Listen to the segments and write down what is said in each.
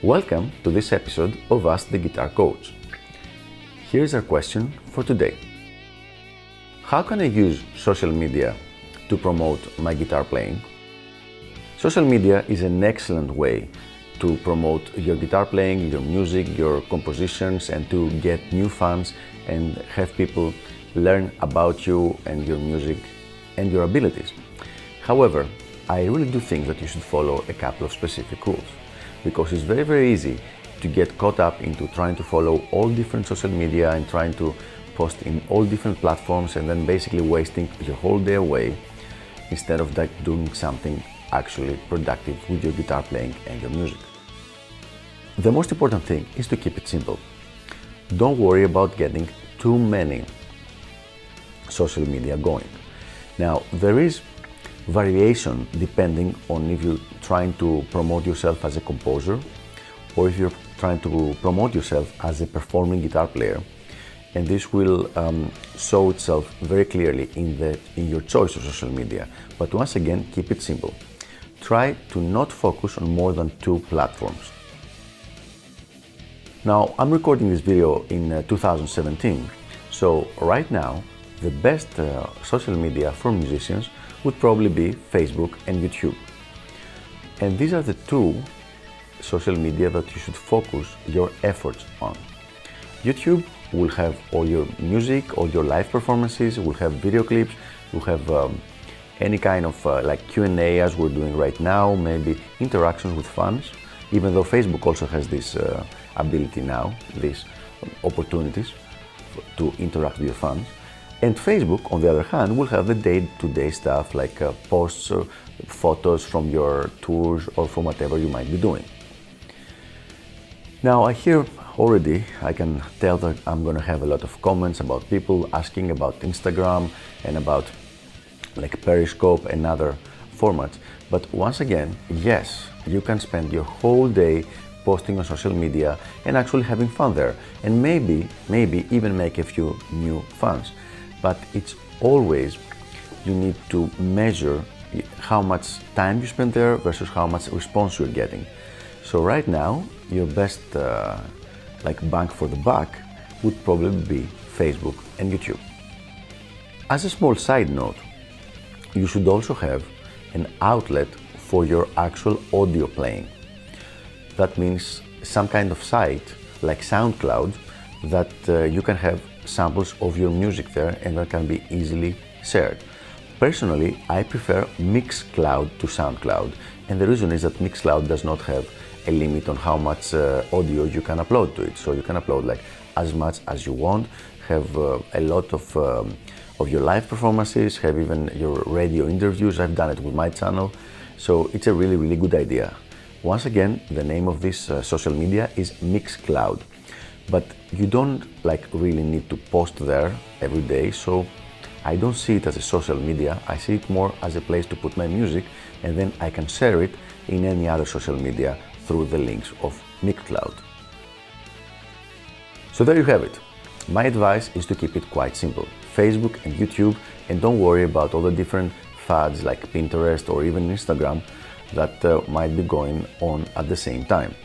Welcome to this episode of Ask the Guitar Coach. Here's our question for today. How can I use social media to promote my guitar playing? Social media is an excellent way to promote your guitar playing, your music, your compositions, and to get new fans and have people learn about you and your music and your abilities. However, I really do think that you should follow a couple of specific rules, because it's very easy to get caught up into trying to follow all different social media and trying to post in all different platforms and then basically wasting your whole day away instead of doing something actually productive with your guitar playing and your music. The most important thing is to keep it simple. Don't worry about getting too many social media going. Now, there is variation depending on if you're trying to promote yourself as a composer or if you're trying to promote yourself as a performing guitar player, and this will show itself very clearly in your choice of social media. But once again, keep it simple. Try to not focus on more than 2 platforms. Now, I'm recording this video in 2017, so right now the best social media for musicians would probably be Facebook and YouTube. And these are the 2 social media that you should focus your efforts on. YouTube will have all your music, all your live performances, will have video clips, will have any kind of like Q&A as we're doing right now, maybe interactions with fans, even though Facebook also has this ability now, these opportunities to interact with your fans. And Facebook, on the other hand, will have the day-to-day stuff like posts or photos from your tours or from whatever you might be doing. Now, I can tell that I'm going to have a lot of comments about people asking about Instagram and about like Periscope and other formats. But once again, yes, you can spend your whole day posting on social media and actually having fun there, and maybe even make a few new fans. But it's always, you need to measure how much time you spend there versus how much response you're getting. So right now, your best bang for the buck would probably be Facebook and YouTube. As a small side note, you should also have an outlet for your actual audio playing. That means some kind of site like SoundCloud that you can have samples of your music there and that can be easily shared. Personally, I prefer Mixcloud to SoundCloud, and the reason is that Mixcloud does not have a limit on how much audio you can upload to it. So you can upload like as much as you want, have a lot of your live performances, have even your radio interviews. I've done it with my channel, so it's a really good idea. Once again, the name of this social media is Mixcloud, but you don't really need to post there every day, so I don't see it as a social media. I see it more as a place to put my music, and then I can share it in any other social media through the links of Mixcloud. So there you have it. My advice is to keep it quite simple. Facebook and YouTube, and don't worry about all the different fads like Pinterest or even Instagram that might be going on at the same time.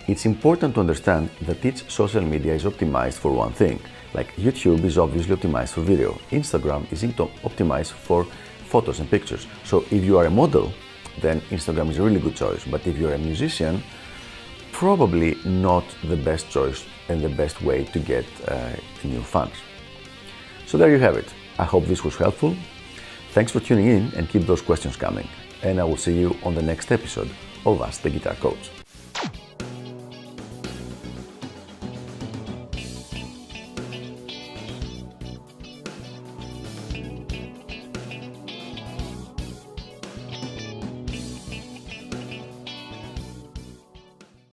It's important to understand that each social media is optimized for one thing. Like YouTube is obviously optimized for video. Instagram is optimized for photos and pictures. So if you are a model, then Instagram is a really good choice. But if you're a musician, probably not the best choice and the best way to get new fans. So there you have it. I hope this was helpful. Thanks for tuning in and keep those questions coming. And I will see you on the next episode of Ask the Guitar Coach.